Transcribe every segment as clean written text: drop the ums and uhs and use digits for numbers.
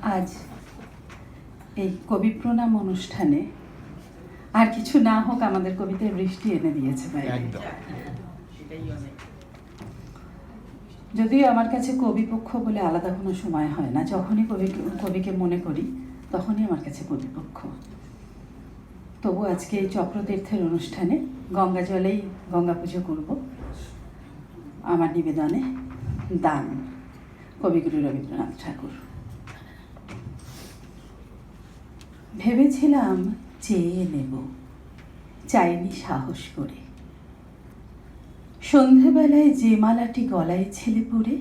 আজ এই কবি প্রণাম অনুষ্ঠানে আর কিছু না হোক আমাদের কবিতায় বৃষ্টি এনে দিয়েছে ভাই। যদিও আমার কাছে কবিপক্ষ বলে আলাদা কোনো সময় হয় না, যখনই কবিকে মনে করি তখনই আমার কাছে কবিপক্ষ। তবু আজকে এই চক্রতীর্থের অনুষ্ঠানে গঙ্গা জলেই গঙ্গা পুজো করব। আমার নিবেদনে দান, কবিগুরু রবীন্দ্রনাথ ঠাকুর। ভেবেছিলাম চেয়ে নেব, চাইনি সাহস করে। সন্ধেবেলায় যে মালাটি গলায় ছেলে পড়ে,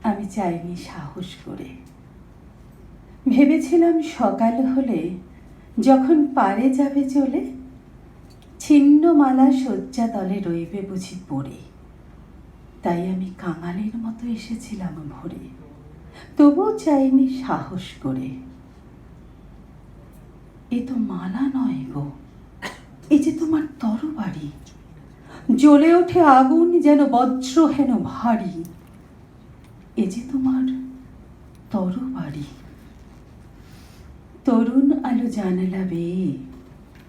আমি চাইনি সাহস করে। ভেবেছিলাম সকাল হলে যখন পারে যাবে চলে, ছিন্ন মালা শয্যা তলে রইবে বুঝি পড়ে। তাই আমি কাঙালের মতো এসেছিলাম ভোরে, তবুও চাইনি সাহস করে। এ তো মালা নয় গো, এ যে তোমার তরবারি। জ্বলে ওঠে আগুন যেন বজ্র হেন ভারী। এ যে তোমার তরবারি। তরুণ আলো জানালা বেয়ে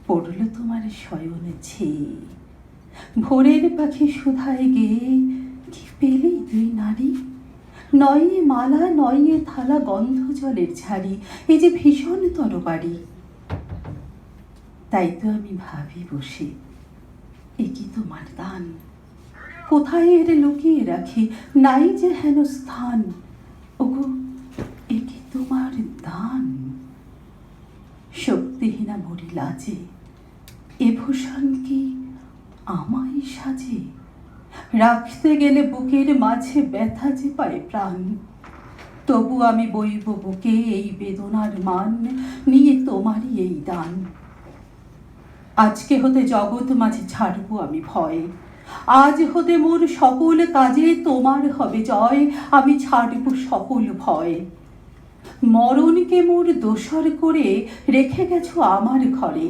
পড়ল তোমার শয়ন ছেয়ে। ভোরের পাখি সুধায় গেয়ে কি পেলি দুই নারী। নয়ে মালা নয়ে থালা গন্ধ জলের ঝাড়ি, এ যে ভীষণ তরবারি। তাই তো আমি ভাবি বসে, এ কি তোমার দান। কোথায় এর লুকিয়ে রাখি, নাই যে হেন স্থান। ওগো, এ কি তোমার দান। শক্তিহীনা মরি লাজে, এ ভূষণ কি আমায় সাজে। রাখতে গেলে বুকের মাঝে ব্যথা যে পায় প্রাণ। তবু আমি বইব বুকে এই বেদনার মান, নিয়ে তোমারই এই দান। আজকে হতে জগৎ মাঝে ছাড়বো আমি ভয়। আজ হতে মোর সকল কাজে তোমার হবে জয়। আমি ছাড়ব সকল ভয়। মরণকে মোর দোসর করে রেখে গেছো আমার ঘরে।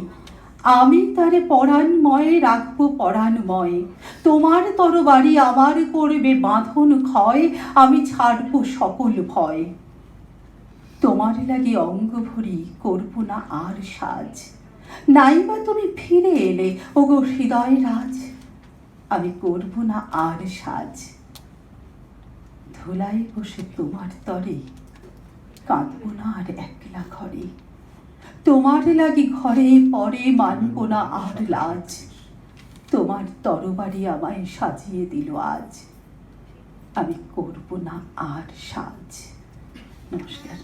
আমি তারে পরাণময়ে রাখবো পরাণময়। তোমার তরবারি আমার করবে বাঁধন ক্ষয়। আমি ছাড়ব সকল ভয়। তোমার লাগি অঙ্গ ভরি করব না আর সাজ। নাইবা তুমি ফিরে এলে ওগো হৃদয় রাজ। আমি করব না আর সাজ। ধুলায় বসে তোমার তরে কাঁদব না আর একলা ঘরে। তোমার লাগি ঘরে পরে মানব না আর লাজ। তোমার তরবারি আমায় সাজিয়ে দিল আজ। আমি করব না আর সাজ। নমস্কার।